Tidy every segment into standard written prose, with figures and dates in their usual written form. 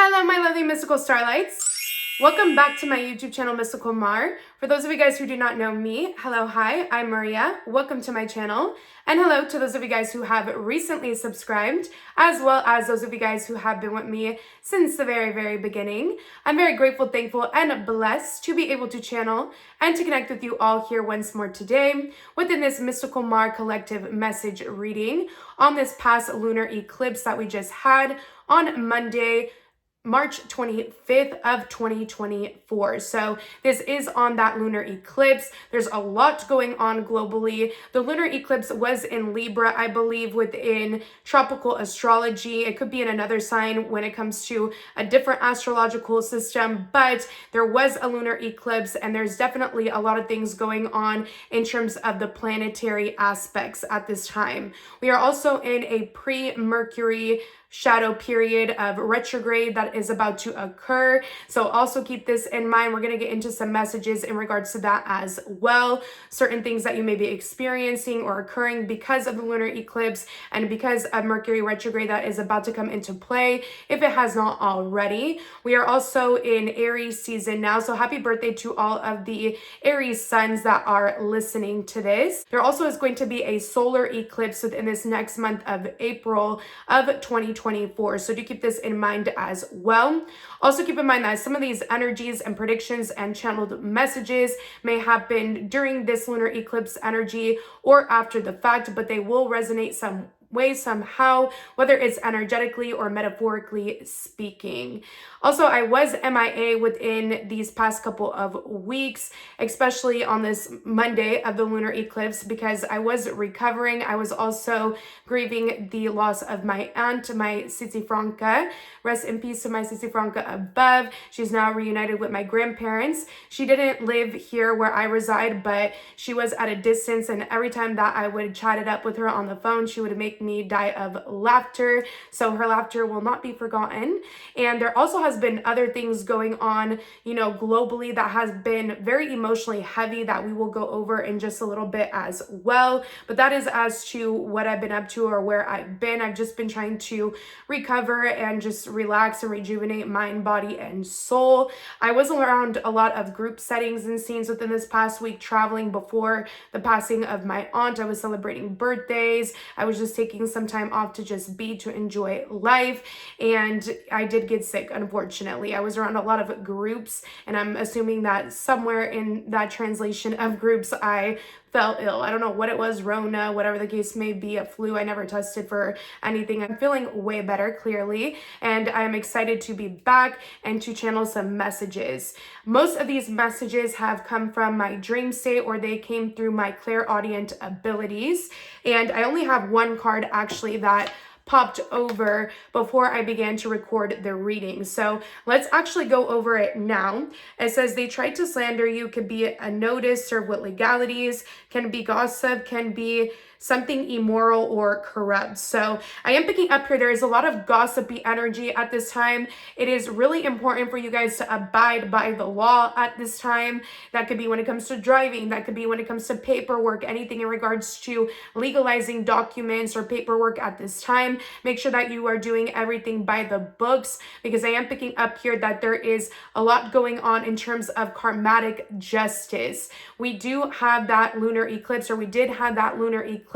Hello, my lovely mystical starlights. Welcome back to my YouTube channel, MysticalMar. For those of you guys who do not know me, hello, hi, I'm Maria. Welcome to my channel. And hello to those of you guys who have recently subscribed, as well as those of you guys who have been with me since the very, very beginning. I'm very grateful, thankful, and blessed to be able to channel and to connect with you all here once more today within this MysticalMar collective message reading on this past lunar eclipse that we just had on Monday, March 25th of 2024. So this is on that lunar eclipse. There's a lot going on globally. The lunar eclipse was in Libra, I believe, within tropical astrology. It could be in another sign when it comes to a different astrological system, but there was a lunar eclipse and there's definitely a lot of things going on in terms of the planetary aspects at this time. We are also in a pre-Mercury shadow period of retrograde that is about to occur. So also keep this in mind. We're going to get into some messages in regards to that as well. Certain things that you may be experiencing or occurring because of the lunar eclipse and because of Mercury retrograde that is about to come into play if it has not already. We are also in Aries season now. So happy birthday to all of the Aries suns that are listening to this. There also is going to be a solar eclipse within this next month of April of 2024. So do keep this in mind as well. Also keep in mind that some of these energies and predictions and channeled messages may happen during this lunar eclipse energy or after the fact, but they will resonate some way somehow, whether it's energetically or metaphorically speaking. Also, I was MIA within these past couple of weeks, especially on this Monday of the lunar eclipse, because I was recovering. I was also grieving the loss of my aunt, my Cici Franca. Rest in peace to my Cici Franca above. She's now reunited with my grandparents. She didn't live here where I reside, but she was at a distance, and every time that I would chat it up with her on the phone, she would make me die of laughter. So her laughter will not be forgotten. And there also has been other things going on, globally that has been very emotionally heavy that we will go over in just a little bit as well. But that is as to what I've been up to or where I've been. I've just been trying to recover and just relax and rejuvenate mind, body, and soul. I was around a lot of group settings and scenes within this past week, traveling before the passing of my aunt. I was celebrating birthdays. I was just taking some time off to just be, to enjoy life. And I did get sick, unfortunately. I was around a lot of groups, and I'm assuming that somewhere in that translation of groups, I fell ill. I don't know what it was, Rona, whatever the case may be, a flu. I never tested for anything. I'm feeling way better, clearly, and I'm excited to be back and to channel some messages. Most of these messages have come from my dream state, or they came through my clairaudient abilities, and I only have one card actually that popped over before I began to record the reading. So let's actually go over it now. It says they tried to slander you, could be a notice served with legalities, can be gossip, can be something immoral or corrupt. So I am picking up here, there is a lot of gossipy energy at this time. It is really important for you guys to abide by the law at this time. That could be when it comes to driving, that could be when it comes to paperwork, anything in regards to legalizing documents or paperwork at this time. Make sure that you are doing everything by the books, because I am picking up here that there is a lot going on in terms of karmatic justice. We do have that lunar eclipse, or we did have that lunar eclipse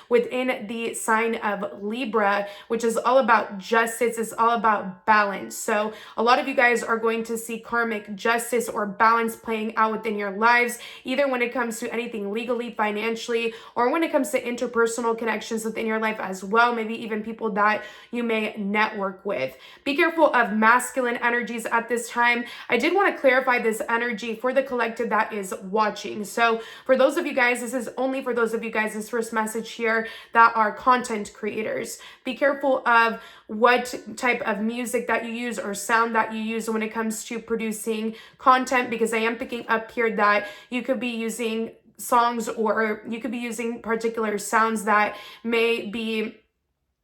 within the sign of Libra, which is all about justice. It's all about balance. So a lot of you guys are going to see karmic justice or balance playing out within your lives, either when it comes to anything legally, financially, or when it comes to interpersonal connections within your life as well, maybe even people that you may network with. Be careful of masculine energies at this time. I did want to clarify this energy for the collective that is watching. So for those of you guys, this is only for those of you guys, this first message here that are content creators. Be careful of what type of music that you use or sound that you use when it comes to producing content, because I am picking up here that you could be using songs, or you could be using particular sounds that may be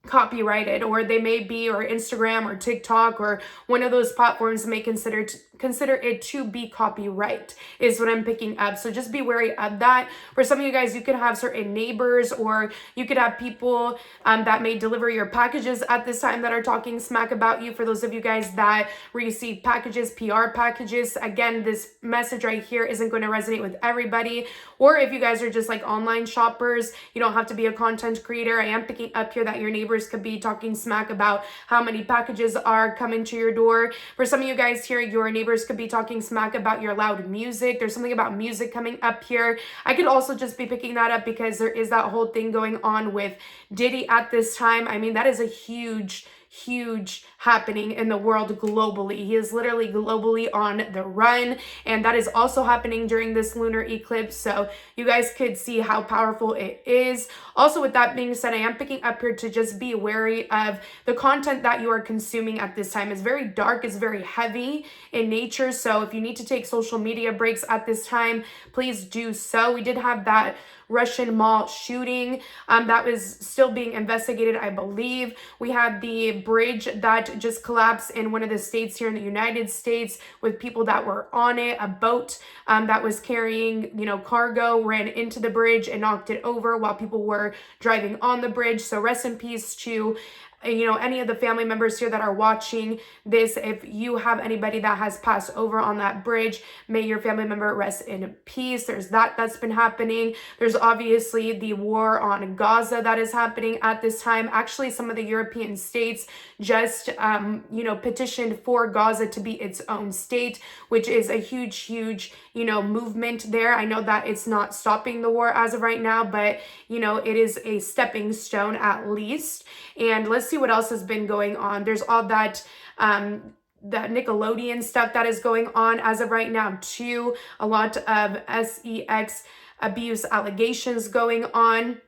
copyrighted, or they may be, or Instagram or TikTok or one of those platforms may consider consider it to be copyright is what I'm picking up. So just be wary of that. For some of you guys, you could have certain neighbors, or you could have people that may deliver your packages at this time that are talking smack about you. For those of you guys that receive packages, PR packages, again, this message right here isn't going to resonate with everybody. Or if you guys are just like online shoppers, you don't have to be a content creator. I am picking up here that your neighbors could be talking smack about how many packages are coming to your door. For some of you guys here, your neighbors could be talking smack about your loud music. There's something about music coming up here. I could also just be picking that up because there is that whole thing going on with Diddy at this time. I mean, that is a huge happening in the world globally. He is literally globally on the run, and that is also happening during this lunar eclipse. So you guys could see how powerful it is. Also, with that being said, I am picking up here to just be wary of the content that you are consuming at this time. It's very dark, it's very heavy in nature. So if you need to take social media breaks at this time, please do so. We did have that Russian mall shooting that was still being investigated, I believe. We had the bridge that just collapsed in one of the states here in the United States with people that were on it. A boat that was carrying, cargo ran into the bridge and knocked it over while people were driving on the bridge. So rest in peace to any of the family members here that are watching this. If you have anybody that has passed over on that bridge, may your family member rest in peace. There's that's been happening. There's obviously the war on Gaza that is happening at this time. Actually, some of the European states just, petitioned for Gaza to be its own state, which is a huge, movement there. I know that it's not stopping the war as of right now, but, it is a stepping stone at least. And let's see what else has been going on. There's all that Nickelodeon stuff that is going on as of right now too. A lot of sex abuse allegations going on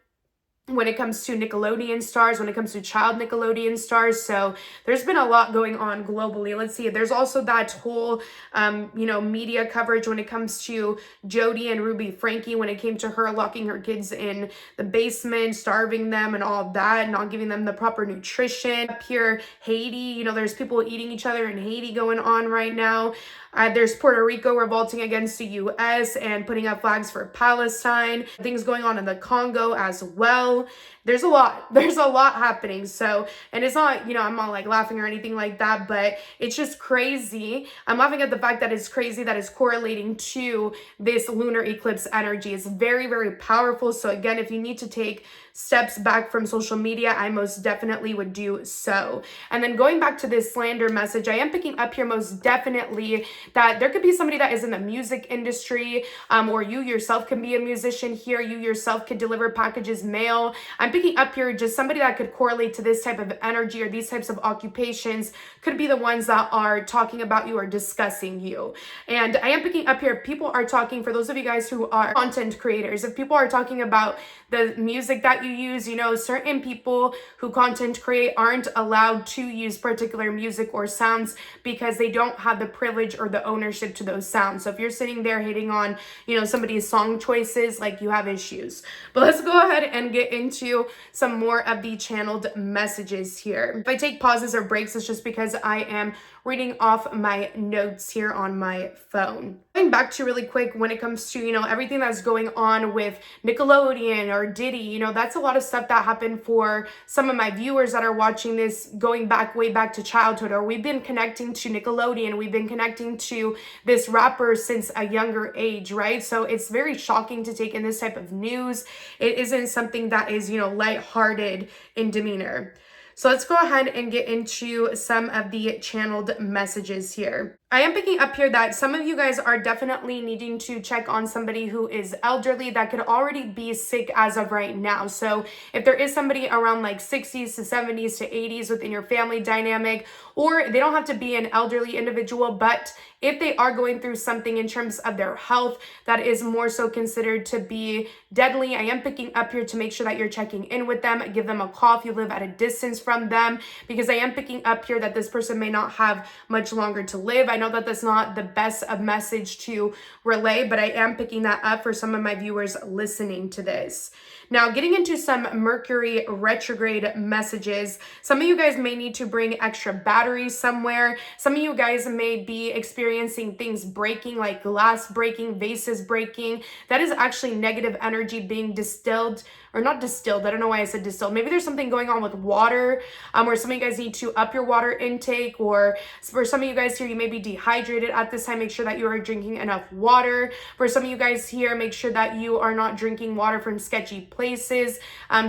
when it comes to Nickelodeon stars, when it comes to child Nickelodeon stars. So there's been a lot going on globally. Let's see. There's also that whole, media coverage when it comes to Jodie and Ruby Frankie, when it came to her locking her kids in the basement, starving them and all of that, not giving them the proper nutrition. Up here, Haiti, there's people eating each other in Haiti going on right now. There's Puerto Rico revolting against the U.S. and putting up flags for Palestine. Things going on in the Congo as well. There's a lot happening. So, and it's not, I'm not like laughing or anything like that, but it's just crazy. I'm laughing at the fact that it's crazy that it's correlating to this lunar eclipse energy. It's very, very powerful. So again, if you need to take steps back from social media, I most definitely would do so. And then going back to this slander message, I am picking up here most definitely that there could be somebody that is in the music industry, or you yourself can be a musician here. You yourself could deliver packages, mail. I'm picking up here just somebody that could correlate to this type of energy or these types of occupations could be the ones that are talking about you or discussing you. And I am picking up here, people are talking, for those of you guys who are content creators, if people are talking about the music that you use, certain people who content create aren't allowed to use particular music or sounds because they don't have the privilege or the ownership to those sounds. So if you're sitting there hating on, somebody's song choices, like you have issues. But let's go ahead and get into some more of the channeled messages here. If I take pauses or breaks, it's just because I am reading off my notes here on my phone. Going back to really quick when it comes to, everything that's going on with Nickelodeon or Diddy, that's a lot of stuff that happened for some of my viewers that are watching this going back, way back to childhood, or we've been connecting to Nickelodeon. We've been connecting to this rapper since a younger age, right? So it's very shocking to take in this type of news. It isn't something that is, lighthearted in demeanor. So let's go ahead and get into some of the channeled messages here. I am picking up here that some of you guys are definitely needing to check on somebody who is elderly that could already be sick as of right now. So if there is somebody around like 60s to 70s to 80s within your family dynamic, or they don't have to be an elderly individual, but if they are going through something in terms of their health that is more so considered to be deadly, I am picking up here to make sure that you're checking in with them. Give them a call if you live at a distance from them, because I am picking up here that this person may not have much longer to live. I know that that's not the best of message to relay, but I am picking that up for some of my viewers listening to this. Now, getting into some Mercury retrograde messages, some of you guys may need to bring extra batteries somewhere. Some of you guys may be experiencing things breaking, like glass breaking, vases breaking. That is actually negative energy being distilled, or not distilled. I don't know why I said distilled. Maybe there's something going on with water, where some of you guys need to up your water intake, or for some of you guys here, you may be dehydrated at this time. Make sure that you are drinking enough water. For some of you guys here, make sure that you are not drinking water from sketchy places,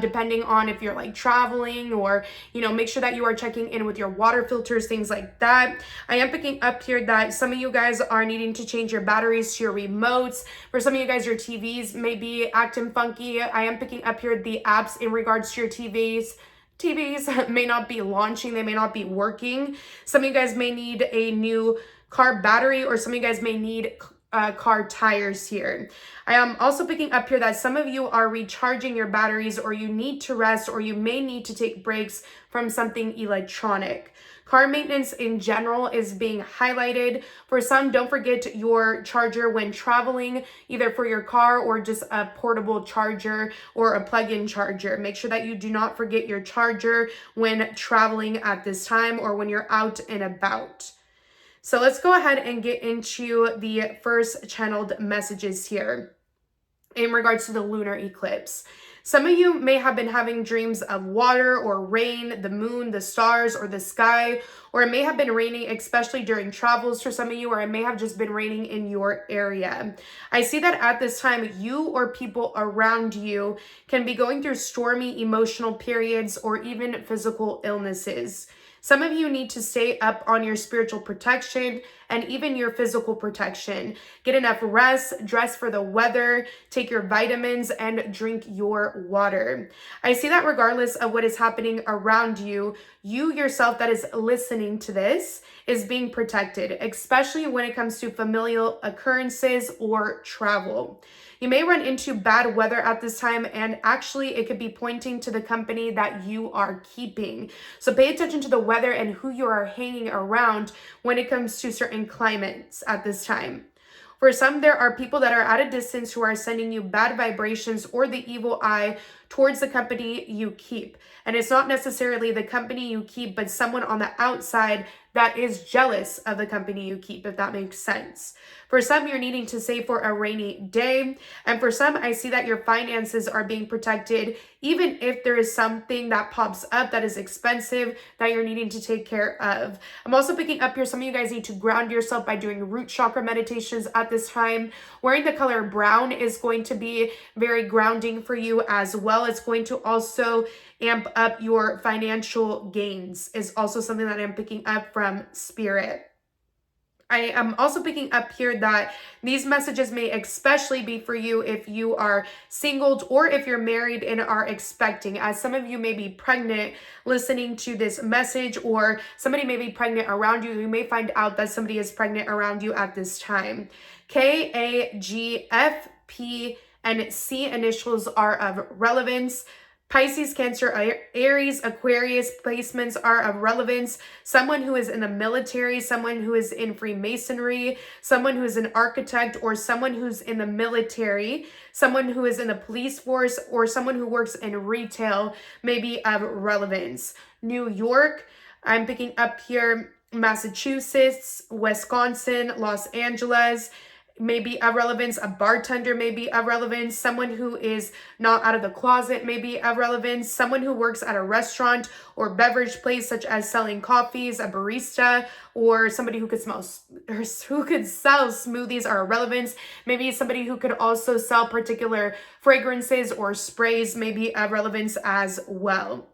depending on if you're like traveling, or, you know, make sure that you are checking in with your water filters, things like that. I am picking up here that some of you guys are needing to change your batteries to your remotes. For some of you guys, your TVs may be acting funky. I am picking up here the apps in regards to your TVs may not be launching, they may not be working. Some of you guys may need a new car battery, or some of you guys may need car tires here. I am also picking up here that some of you are recharging your batteries, or you need to rest, or you may need to take breaks from something electronic. Car maintenance in general is being highlighted. For some, don't forget your charger when traveling, either for your car or just a portable charger or a plug-in charger. Make sure that you do not forget your charger when traveling at this time, or when you're out and about. So let's go ahead and get into the first channeled messages here in regards to the lunar eclipse. Some of you may have been having dreams of water or rain, the moon, the stars, or the sky, or it may have been raining, especially during travels for some of you, or it may have just been raining in your area. I see that at this time, you or people around you can be going through stormy emotional periods, or even physical illnesses. Some of you need to stay up on your spiritual protection and even your physical protection. Get enough rest, dress for the weather, take your vitamins, and drink your water. I see that regardless of what is happening around you, you yourself that is listening to this is being protected, especially when it comes to familial occurrences or travel. You may run into bad weather at this time, and actually it could be pointing to the company that you are keeping. So pay attention to the weather and who you are hanging around when it comes to certain climates at this time. For some, there are people that are at a distance who are sending you bad vibrations or the evil eye towards the company you keep. And it's not necessarily the company you keep, but someone on the outside that is jealous of the company you keep, if that makes sense. For some, you're needing to save for a rainy day. And for some, I see that your finances are being protected, even if there is something that pops up that is expensive that you're needing to take care of. I'm also picking up here, some of you guys need to ground yourself by doing root chakra meditations at this time. Wearing the color brown is going to be very grounding for you as well. It's going to also amp up your financial gains, is also something that I'm picking up from Spirit. I am also picking up here that these messages may especially be for you if you are singled, or if you're married and are expecting, as some of you may be pregnant listening to this message, or somebody may be pregnant around you. You may find out that somebody is pregnant around you at this time. K, A, G, F, P, and C initials are of relevance. Pisces, Cancer, Aries, Aquarius placements are of relevance. Someone who is in the military, someone who is in Freemasonry, someone who is an architect, or someone who's in the military, someone who is in the police force, or someone who works in retail may be of relevance. New York, I'm picking up here, Massachusetts, Wisconsin, Los Angeles, may be of relevance. A bartender may be of relevance. Someone who is not out of the closet may be of relevance. Someone who works at a restaurant or beverage place, such as selling coffees, a barista, or somebody who could sell smoothies, are of relevance. Maybe somebody who could also sell particular fragrances or sprays may be of relevance as well.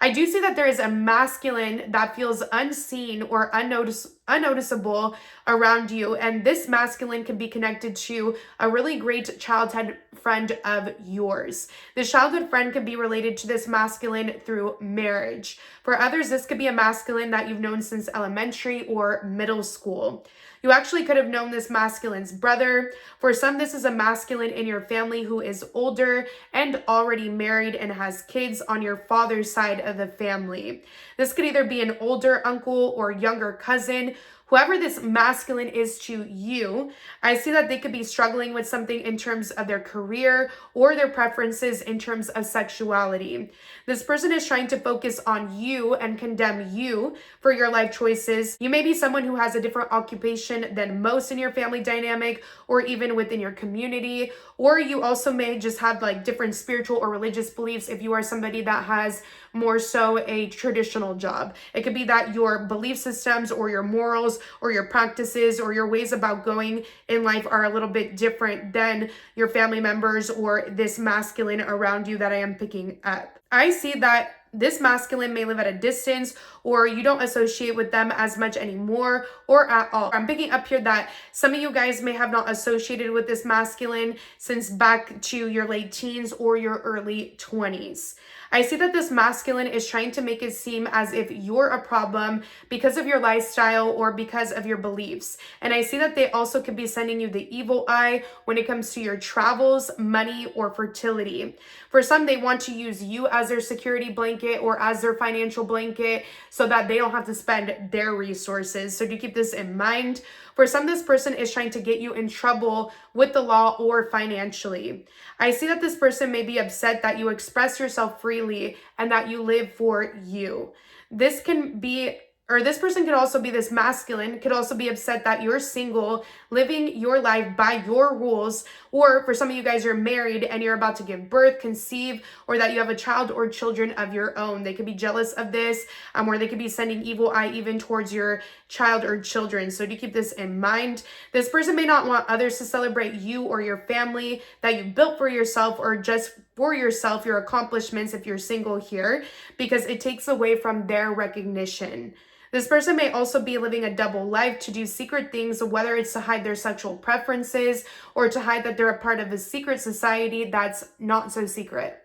I do see that there is a masculine that feels unseen or unnoticeable around you. And this masculine can be connected to a really great childhood friend of yours. This childhood friend can be related to this masculine through marriage. For others, this could be a masculine that you've known since elementary or middle school. You actually could have known this masculine's brother. For some, this is a masculine in your family who is older and already married and has kids on your father's side of the family. This could either be an older uncle or younger cousin whoever this masculine is to you, I see that they could be struggling with something in terms of their career or their preferences in terms of sexuality. This person is trying to focus on you and condemn you for your life choices. You may be someone who has a different occupation than most in your family dynamic or even within your community, or you also may just have like different spiritual or religious beliefs if you are somebody that has more so a traditional job. It could be that your belief systems or your morals or your practices or your ways about going in life are a little bit different than your family members or this masculine around you that I am picking up. I see that this masculine may live at a distance, or you don't associate with them as much anymore or at all. I'm picking up here that some of you guys may have not associated with this masculine since back to your late teens or your early 20s. I see that this masculine is trying to make it seem as if you're a problem because of your lifestyle or because of your beliefs. And I see that they also could be sending you the evil eye when it comes to your travels, money, or fertility. For some, they want to use you as their security blanket or as their financial blanket so that they don't have to spend their resources. So do keep this in mind. For some, this person is trying to get you in trouble with the law or financially. I see that this person may be upset that you express yourself freely and that you live for you. This person could also be this masculine, could also be upset that you're single, living your life by your rules, or for some of you guys, you're married and you're about to give birth, conceive, or that you have a child or children of your own. They could be jealous of this, or they could be sending evil eye even towards your child or children. So do keep this in mind. This person may not want others to celebrate you or your family that you built for yourself, or just for yourself, your accomplishments if you're single here, because it takes away from their recognition. This person may also be living a double life to do secret things, whether it's to hide their sexual preferences or to hide that they're a part of a secret society that's not so secret.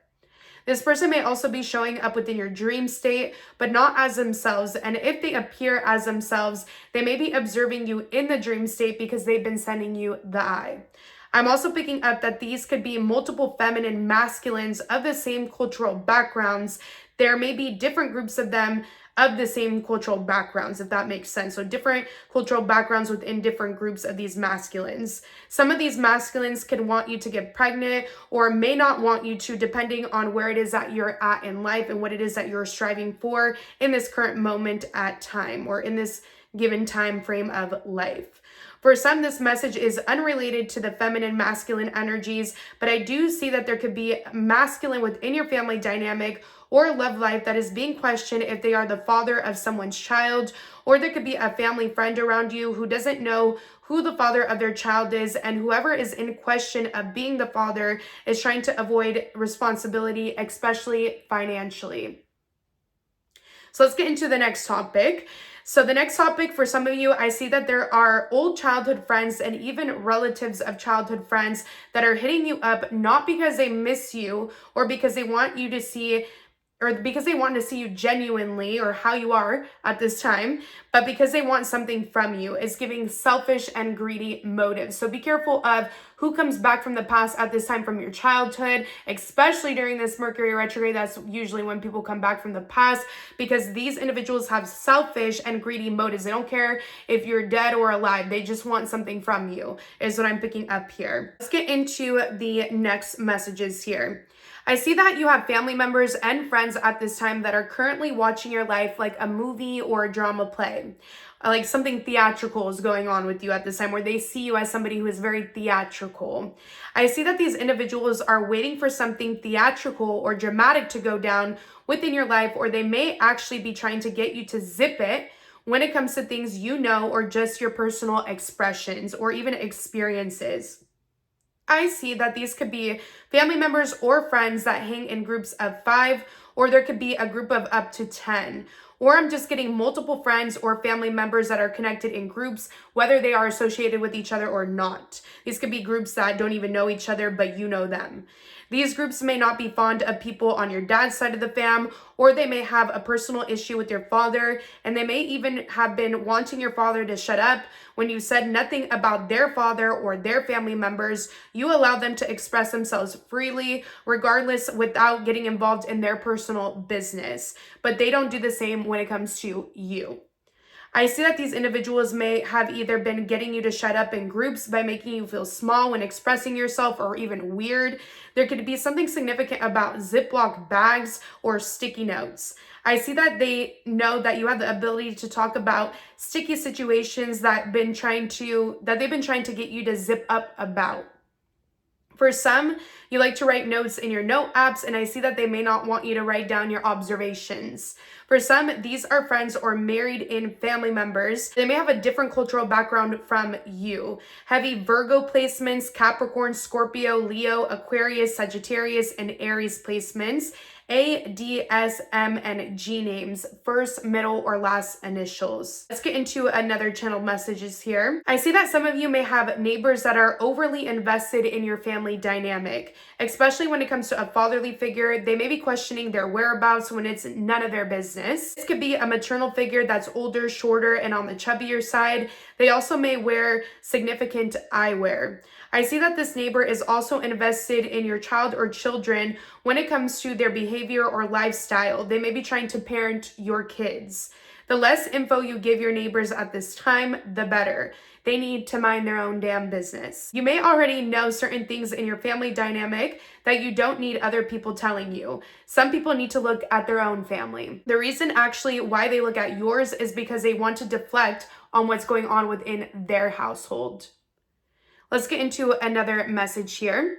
This person may also be showing up within your dream state, but not as themselves. And if they appear as themselves, they may be observing you in the dream state because they've been sending you the eye. I'm also picking up that these could be multiple feminine masculines of the same cultural backgrounds. There may be different groups of them of the same cultural backgrounds, if that makes sense. So different cultural backgrounds within different groups of these masculines. Some of these masculines can want you to get pregnant or may not want you to, depending on where it is that you're at in life and what it is that you're striving for in this current moment at time or in this given time frame of life. For some, this message is unrelated to the feminine masculine energies, but I do see that there could be masculine within your family dynamic or love life that is being questioned if they are the father of someone's child, or there could be a family friend around you who doesn't know who the father of their child is, and whoever is in question of being the father is trying to avoid responsibility, especially financially. So let's get into the next topic. So the next topic, for some of you, I see that there are old childhood friends and even relatives of childhood friends that are hitting you up, not because they miss you or because they want you to see, or because they want to see you genuinely or how you are at this time, but because they want something from you. It's giving selfish and greedy motives. So be careful of who comes back from the past at this time from your childhood, especially during this Mercury retrograde. That's usually when people come back from the past, because these individuals have selfish and greedy motives. They don't care if you're dead or alive. They just want something from you, is what I'm picking up here. Let's get into the next messages here. I see that you have family members and friends at this time that are currently watching your life like a movie or a drama play. Like something theatrical is going on with you at this time, where they see you as somebody who is very theatrical. I see that these individuals are waiting for something theatrical or dramatic to go down within your life, or they may actually be trying to get you to zip it when it comes to things you know, or just your personal expressions or even experiences. I see that these could be family members or friends that hang in groups of 5, or there could be a group of up to 10. Or I'm just getting multiple friends or family members that are connected in groups, whether they are associated with each other or not. These could be groups that don't even know each other, but you know them. These groups may not be fond of people on your dad's side of the fam, or they may have a personal issue with your father, and they may even have been wanting your father to shut up. When you said nothing about their father or their family members, you allow them to express themselves freely, regardless, without getting involved in their personal business. But they don't do the same when it comes to you. I see that these individuals may have either been getting you to shut up in groups by making you feel small when expressing yourself, or even weird. There could be something significant about Ziploc bags or sticky notes. I see that they know that you have the ability to talk about sticky situations that they've been trying to get you to zip up about. For some, you like to write notes in your note apps, and I see that they may not want you to write down your observations. For some, these are friends or married-in family members. They may have a different cultural background from you. Heavy Virgo placements, Capricorn, Scorpio, Leo, Aquarius, Sagittarius, and Aries placements. A, D, S, M, and G names, first, middle, or last initials. Let's get into another channeled messages here. I see that some of you may have neighbors that are overly invested in your family dynamic, especially when it comes to a fatherly figure. They may be questioning their whereabouts when it's none of their business. This could be a maternal figure that's older, shorter, and on the chubbier side. They also may wear significant eyewear. I see that this neighbor is also invested in your child or children when it comes to their behavior or lifestyle. They may be trying to parent your kids. The less info you give your neighbors at this time, the better. They need to mind their own damn business. You may already know certain things in your family dynamic that you don't need other people telling you. Some people need to look at their own family. The reason actually why they look at yours is because they want to deflect on what's going on within their household. Let's get into another message here.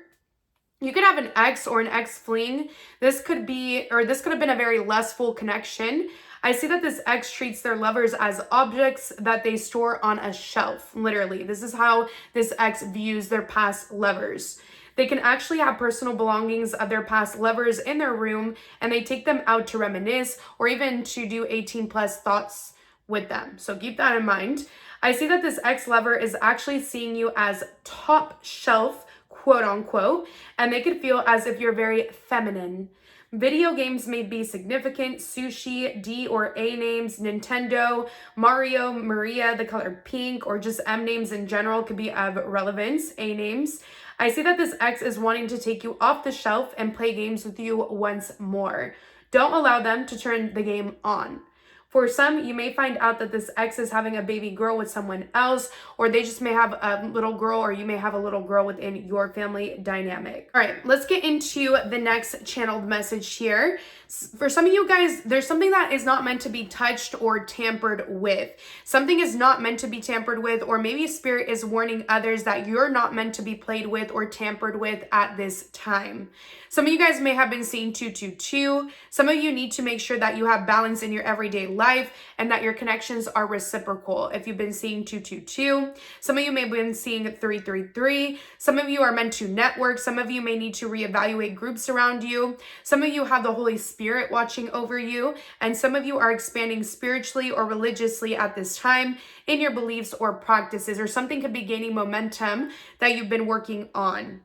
You could have an ex or an ex-fling. This could have been a very lustful connection. I see that this ex treats their lovers as objects that they store on a shelf. Literally, this is how this ex views their past lovers. They can actually have personal belongings of their past lovers in their room, and they take them out to reminisce or even to do 18+ thoughts with them. So keep that in mind. I see that this ex-lover is actually seeing you as top shelf, quote unquote, and they could feel as if you're very feminine. Video games may be significant. Sushi, D or A names, Nintendo, Mario, Maria, the color pink, or just M names in general could be of relevance, A names. I see that this ex is wanting to take you off the shelf and play games with you once more. Don't allow them to turn the game on. For some, you may find out that this ex is having a baby girl with someone else, or they just may have a little girl, or you may have a little girl within your family dynamic. All right, let's get into the next channeled message here. For some of you guys, there's something that is not meant to be touched or tampered with. Something is not meant to be tampered with, or maybe spirit is warning others that you're not meant to be played with or tampered with at this time. Some of you guys may have been seeing 222. Some of you need to make sure that you have balance in your everyday life and that your connections are reciprocal. If you've been seeing 222, some of you may have been seeing 333. Some of you are meant to network. Some of you may need to reevaluate groups around you. Some of you have the Holy Spirit watching over you, and some of you are expanding spiritually or religiously at this time in your beliefs or practices, or something could be gaining momentum that you've been working on.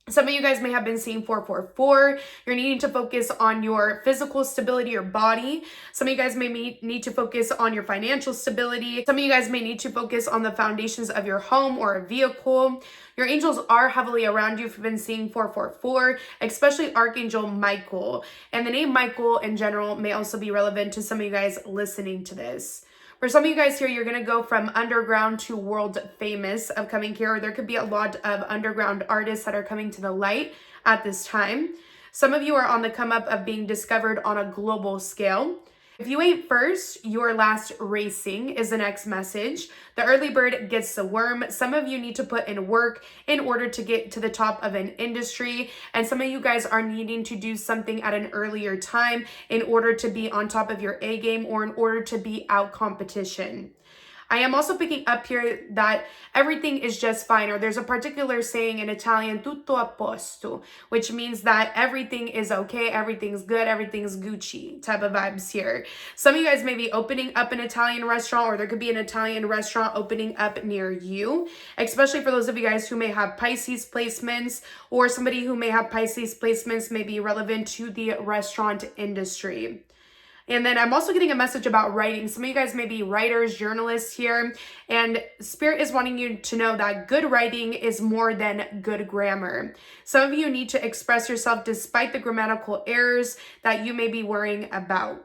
Some of you guys may have been seeing 444. You're needing to focus on your physical stability, your body. Some of you guys may need to focus on your financial stability. Some of you guys may need to focus on the foundations of your home or a vehicle. Your angels are heavily around you if you've been seeing 444, especially Archangel Michael. And the name Michael in general may also be relevant to some of you guys listening to this. For some of you guys here, you're going to go from underground to world famous upcoming here. There could be a lot of underground artists that are coming to the light at this time. Some of you are on the come up of being discovered on a global scale. If you ain't first, you're last racing is the next message. The early bird gets the worm. Some of you need to put in work in order to get to the top of an industry. And some of you guys are needing to do something at an earlier time in order to be on top of your A game or in order to be out competition. I am also picking up here that everything is just fine, or there's a particular saying in Italian, tutto a posto, which means that everything is okay, everything's good, everything's Gucci type of vibes here. Some of you guys may be opening up an Italian restaurant, or there could be an Italian restaurant opening up near you, especially for those of you guys who may have Pisces placements, or somebody who may have Pisces placements may be relevant to the restaurant industry. And then I'm also getting a message about writing. Some of you guys may be writers, journalists here, and Spirit is wanting you to know that good writing is more than good grammar. Some of you need to express yourself despite the grammatical errors that you may be worrying about.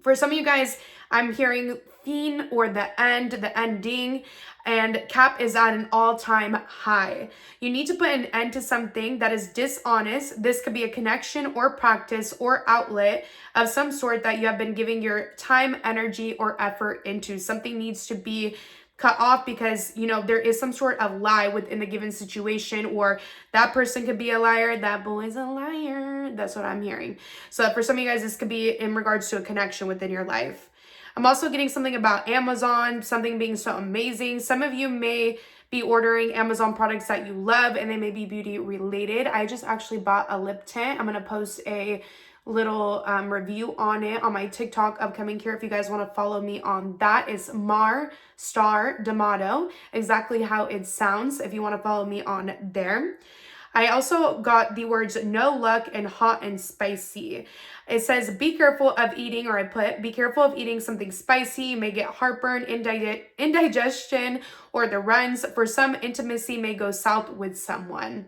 For some of you guys, I'm hearing fin or the end, the ending, and cap is at an all-time high. You need to put an end to something that is dishonest. This could be a connection or practice or outlet of some sort that you have been giving your time, energy, or effort into. Something needs to be cut off because, you know, there is some sort of lie within the given situation, or that person could be a liar. That boy's a liar. That's what I'm hearing. So for some of you guys, this could be in regards to a connection within your life. I'm also getting something about Amazon, something being so amazing. Some of you may be ordering Amazon products that you love and they may be beauty related. I just actually bought a lip tint. I'm going to post a little review on it on my TikTok upcoming here. If you guys want to follow me on that, it's Mar Star D'Amato, exactly how it sounds, if you want to follow me on there. I also got the words no luck and hot and spicy. It says be careful of eating, or I put be careful of eating something spicy. You may get heartburn, indigestion, or the runs. For some, intimacy may go south with someone,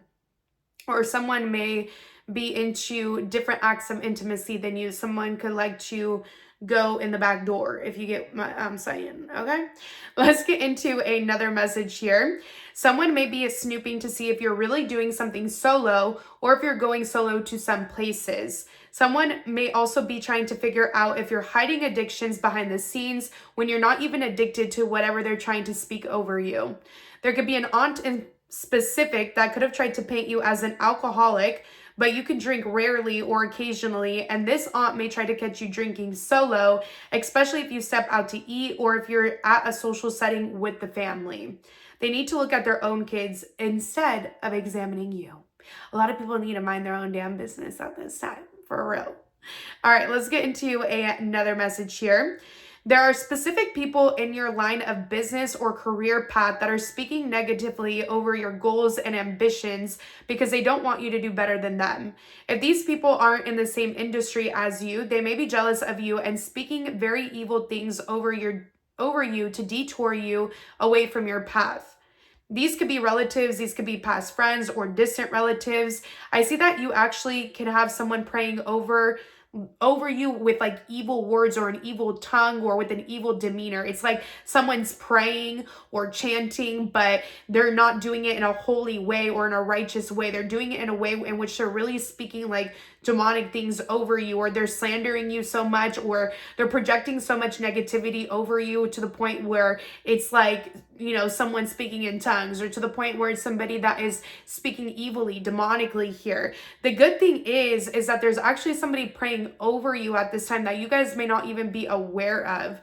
or someone may be into different acts of intimacy than you. Someone could like to go in the back door, if you get what I'm saying, okay? Let's get into another message here. Someone may be snooping to see if you're really doing something solo, or if you're going solo to some places. Someone may also be trying to figure out if you're hiding addictions behind the scenes when you're not even addicted to whatever they're trying to speak over you. There could be an aunt in specific that could have tried to paint you as an alcoholic, but you can drink rarely or occasionally, and this aunt may try to catch you drinking solo, especially if you step out to eat or if you're at a social setting with the family. They need to look at their own kids instead of examining you. A lot of people need to mind their own damn business at this time, for real. All right, let's get into another message here. There are specific people in your line of business or career path that are speaking negatively over your goals and ambitions because they don't want you to do better than them. If these people aren't in the same industry as you, they may be jealous of you and speaking very evil things over you to detour you away from your path. These could be relatives, these could be past friends or distant relatives. I see that you actually can have someone praying over you with like evil words or an evil tongue or with an evil demeanor. It's like someone's praying or chanting, but they're not doing it in a holy way or in a righteous way. They're doing it in a way in which they're really speaking like demonic things over you, or they're slandering you so much, or they're projecting so much negativity over you to the point where it's like, you know, someone speaking in tongues, or to the point where it's somebody that is speaking evilly, demonically here. The good thing is that there's actually somebody praying over you at this time that you guys may not even be aware of.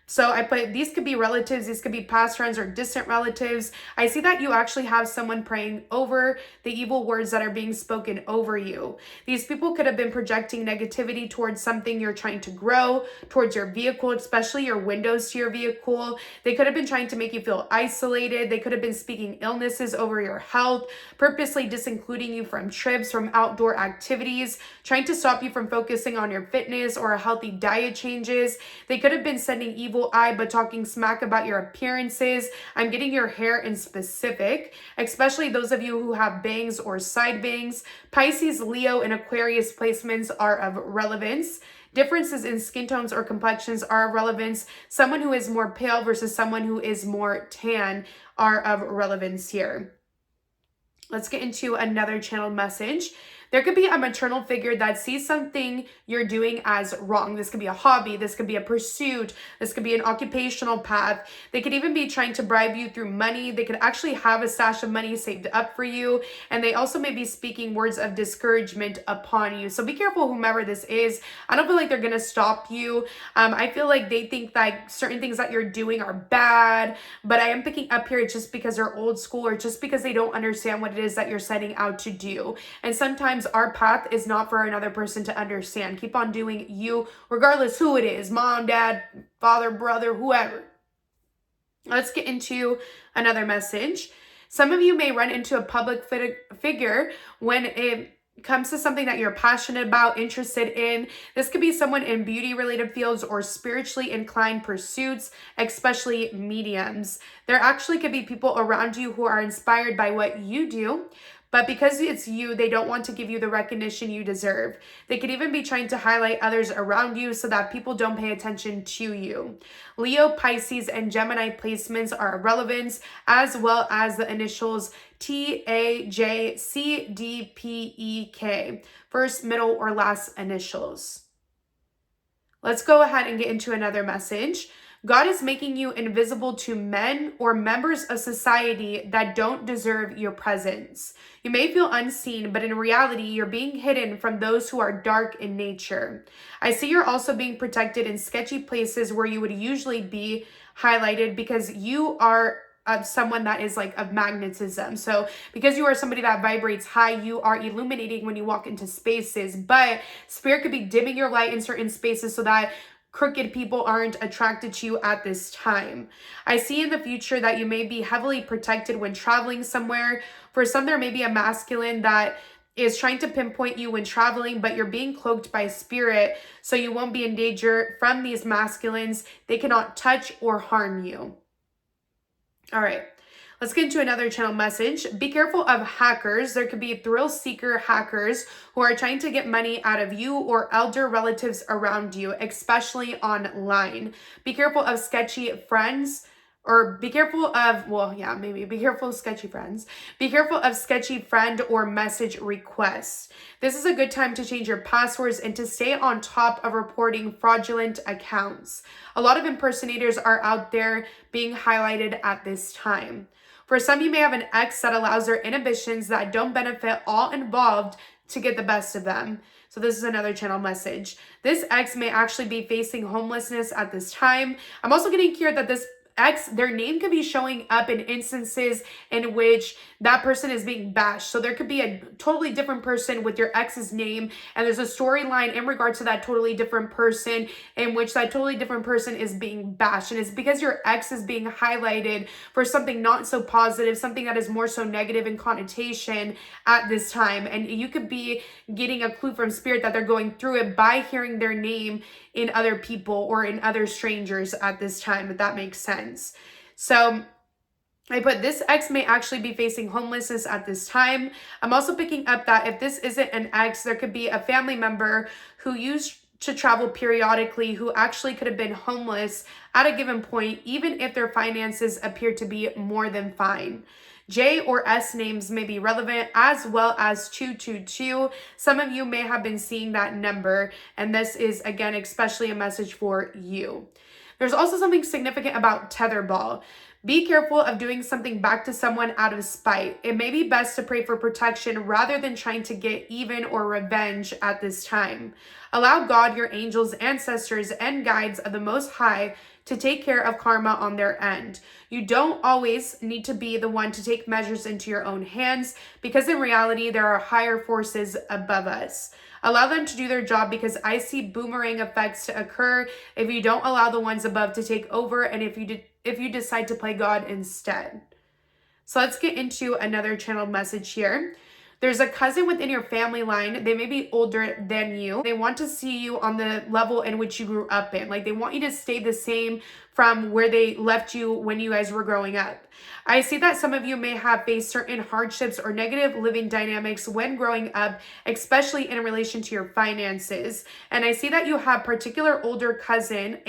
So I put, these could be relatives, these could be past friends or distant relatives. I see that you actually have someone praying over the evil words that are being spoken over you. These people could have been projecting negativity towards something you're trying to grow, towards your vehicle, especially your windows to your vehicle. They could have been trying to make you feel isolated. They could have been speaking illnesses over your health, purposely disincluding you from trips, from outdoor activities, trying to stop you from focusing on your fitness or a healthy diet changes. They could have been sending evil eye but talking smack about your appearances. I'm getting your hair in specific, especially those of you who have bangs or side bangs. Pisces, Leo, and Aquarius placements are of relevance. Differences in skin tones or complexions are of relevance. Someone who is more pale versus someone who is more tan are of relevance here. Let's get into another channeled message. There could be a maternal figure that sees something you're doing as wrong. This could be a hobby. This could be a pursuit. This could be an occupational path. They could even be trying to bribe you through money. They could actually have a stash of money saved up for you. And they also may be speaking words of discouragement upon you. So be careful, whomever this is. I don't feel like they're going to stop you. I feel like they think that certain things that you're doing are bad. But I am picking up here just because they're old school, or just because they don't understand what it is that you're setting out to do. And sometimes our path is not for another person to understand. Keep on doing you, regardless who it is, mom, dad, father, brother, whoever. Let's get into another message. Some of you may run into a public figure when it comes to something that you're passionate about, interested in. This could be someone in beauty related fields or spiritually inclined pursuits, especially mediums. There actually could be people around you who are inspired by what you do. But because it's you, they don't want to give you the recognition you deserve. They could even be trying to highlight others around you so that people don't pay attention to you. Leo, Pisces, and Gemini placements are irrelevant, as well as the initials T, A, J, C, D, P, E, K. First, middle, or last initials. Let's go ahead and get into another message. God is making you invisible to men or members of society that don't deserve your presence. You may feel unseen, but in reality, you're being hidden from those who are dark in nature. I see you're also being protected in sketchy places where you would usually be highlighted because you are of someone that is like of magnetism. So because you are somebody that vibrates high, you are illuminating when you walk into spaces, but spirit could be dimming your light in certain spaces so that crooked people aren't attracted to you at this time. I see in the future that you may be heavily protected when traveling somewhere. For some, there may be a masculine that is trying to pinpoint you when traveling, but you're being cloaked by spirit, so you won't be in danger from these masculines. They cannot touch or harm you. All right. Let's get into another channel message. Be careful of hackers. There could be thrill seeker hackers who are trying to get money out of you or elder relatives around you, especially online. Be careful of sketchy friends, or be careful of, be careful of sketchy friends. Be careful of sketchy friend or message requests. This is a good time to change your passwords and to stay on top of reporting fraudulent accounts. A lot of impersonators are out there being highlighted at this time. For some, you may have an ex that allows their inhibitions that don't benefit all involved to get the best of them. So this is another channel message. This ex may actually be facing homelessness at this time. I'm also getting here that this ex, their name could be showing up in instances in which that person is being bashed. So there could be a totally different person with your ex's name, and there's a storyline in regard to that totally different person in which that totally different person is being bashed. And it's because your ex is being highlighted for something not so positive, something that is more so negative in connotation at this time. And you could be getting a clue from spirit that they're going through it by hearing their name in other people or in other strangers at this time, if that makes sense. So I put this ex may actually be facing homelessness at this time. I'm also picking up that if this isn't an ex, there could be a family member who used to travel periodically who actually could have been homeless at a given point, even if their finances appear to be more than fine. J or S names may be relevant, as well as 222. Some of you may have been seeing that number, and this is, again, especially a message for you. There's also something significant about tetherball. Be careful of doing something back to someone out of spite. It may be best to pray for protection rather than trying to get even or revenge at this time. Allow God, your angels, ancestors, and guides of the Most High to take care of karma on their end. You don't always need to be the one to take measures into your own hands, because in reality, there are higher forces above us. Allow them to do their job, because I see boomerang effects to occur if you don't allow the ones above to take over, and if you decide to play God instead. So let's get into another channeled message here. There's a cousin within your family line. They may be older than you. They want to see you on the level in which you grew up in. Like, they want you to stay the same from where they left you when you guys were growing up. I see that some of you may have faced certain hardships or negative living dynamics when growing up, especially in relation to your finances. And I see that you have a particular older cousin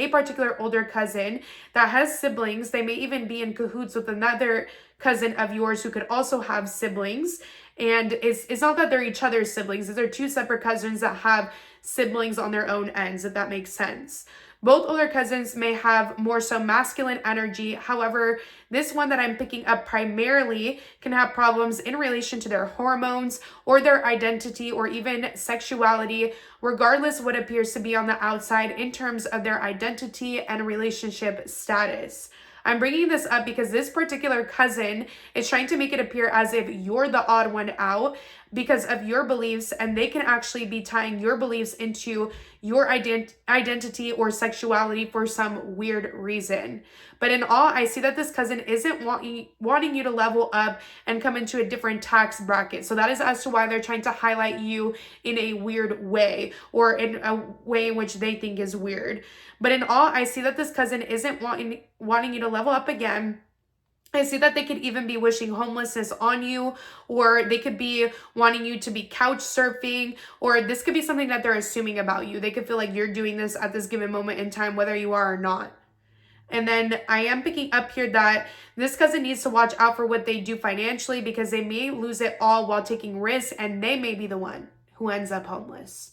that has siblings. They may even be in cahoots with another cousin of yours who could also have siblings. And it's not that they're each other's siblings. These are two separate cousins that have siblings on their own ends, if that makes sense. Both older cousins may have more so masculine energy. However, this one that I'm picking up primarily can have problems in relation to their hormones or their identity or even sexuality, regardless what appears to be on the outside in terms of their identity and relationship status. I'm bringing this up because this particular cousin is trying to make it appear as if you're the odd one out because of your beliefs, and they can actually be tying your beliefs into your identity or sexuality for some weird reason. But in all, I see that this cousin isn't wanting you to level up and come into a different tax bracket. So that is as to why they're trying to highlight you in a weird way, or in a way in which they think is weird. But in all, I see that this cousin isn't wanting you to level up again. I see that they could even be wishing homelessness on you, or they could be wanting you to be couch surfing, or this could be something that they're assuming about you. They could feel like you're doing this at this given moment in time, whether you are or not. And then I am picking up here that this cousin needs to watch out for what they do financially, because they may lose it all while taking risks, and they may be the one who ends up homeless.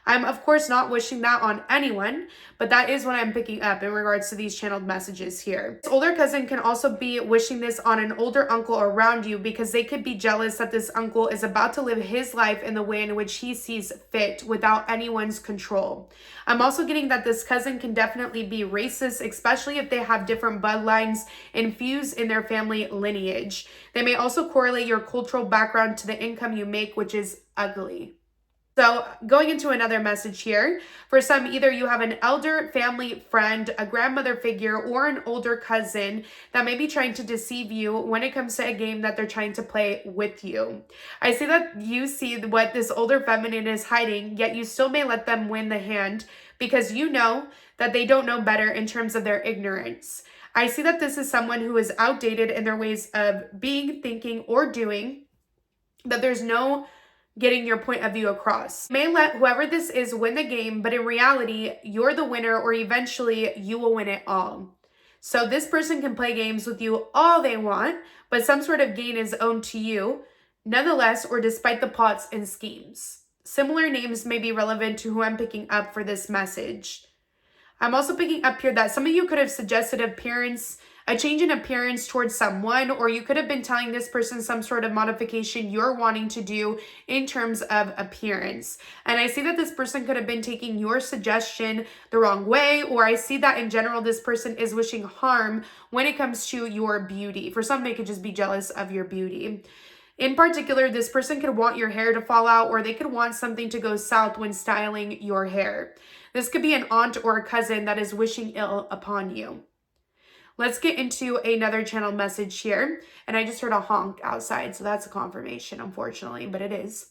I'm, of course, not wishing that on anyone, but that is what I'm picking up in regards to these channeled messages here. This older cousin can also be wishing this on an older uncle around you, because they could be jealous that this uncle is about to live his life in the way in which he sees fit without anyone's control. I'm also getting that this cousin can definitely be racist, especially if they have different bloodlines infused in their family lineage. They may also correlate your cultural background to the income you make, which is ugly. So going into another message here, for some, either you have an elder family friend, a grandmother figure, or an older cousin that may be trying to deceive you when it comes to a game that they're trying to play with you. I see that you see what this older feminine is hiding, yet you still may let them win the hand because you know that they don't know better in terms of their ignorance. I see that this is someone who is outdated in their ways of being, thinking, or doing, that there's no getting your point of view across. You may let whoever this is win the game, but in reality, you're the winner, or eventually you will win it all. So this person can play games with you all they want, but some sort of gain is owned to you, nonetheless, or despite the plots and schemes. Similar names may be relevant to who I'm picking up for this message. I'm also picking up here that some of you could have suggested a change in appearance towards someone, or you could have been telling this person some sort of modification you're wanting to do in terms of appearance. And I see that this person could have been taking your suggestion the wrong way, or I see that in general, this person is wishing harm when it comes to your beauty. For some, they could just be jealous of your beauty. In particular, this person could want your hair to fall out, or they could want something to go south when styling your hair. This could be an aunt or a cousin that is wishing ill upon you. Let's get into another channel message here. And I just heard a honk outside, so that's a confirmation, unfortunately, but it is.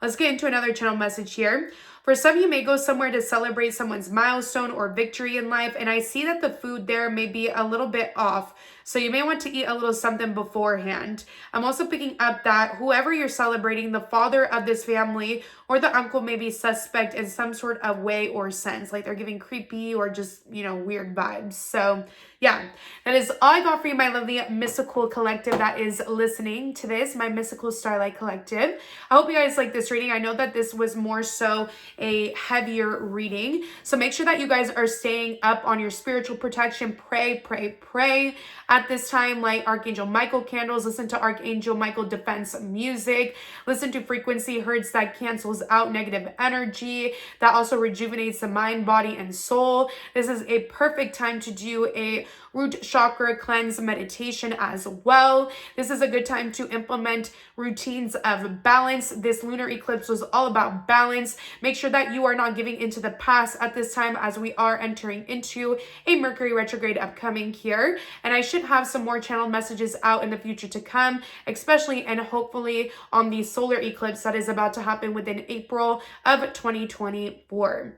Let's get into another channel message here. For some, you may go somewhere to celebrate someone's milestone or victory in life, and I see that the food there may be a little bit off, so you may want to eat a little something beforehand. I'm also picking up that whoever you're celebrating, the father of this family or the uncle, may be suspect in some sort of way or sense, like they're giving creepy or just, weird vibes. So yeah, that is all I got for you, my lovely mystical collective that is listening to this, my mystical starlight collective. I hope you guys like this reading. I know that this was more so a heavier reading, so make sure that you guys are staying up on your spiritual protection. Pray at this time. Light Archangel Michael candles, listen to Archangel Michael defense music, listen to frequency hertz that cancels out negative energy, that also rejuvenates the mind, body, and soul. This is a perfect time to do a root chakra cleanse meditation as well. This is a good time to implement routines of balance. This lunar eclipse was all about balance. Make sure that you are not giving into the past at this time, as we are entering into a Mercury retrograde upcoming here. And I should have some more channel messages out in the future to come, especially and hopefully on the solar eclipse that is about to happen within April of 2024.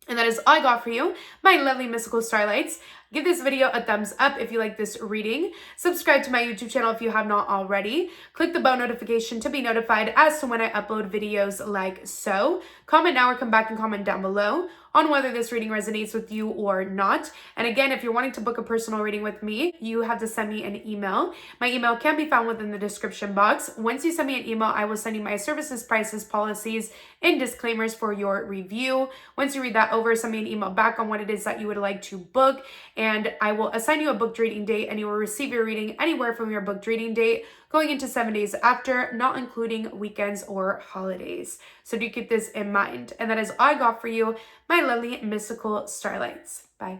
And that is all I got for you, my lovely mystical starlights. Give this video a thumbs up if you like this reading. Subscribe to my YouTube channel if you have not already. Click the bell notification to be notified as to when I upload videos like so. Comment now or come back and comment down below on whether this reading resonates with you or not. And again, if you're wanting to book a personal reading with me, you have to send me an email. My email can be found within the description box. Once you send me an email, I will send you my services, prices, policies, and disclaimers for your review. Once you read that over, send me an email back on what it is that you would like to book, and I will assign you a booked reading date, and you will receive your reading anywhere from your booked reading date going into 7 days after, not including weekends or holidays. So do keep this in mind. And that is all I got for you, my lovely mystical starlights. Bye.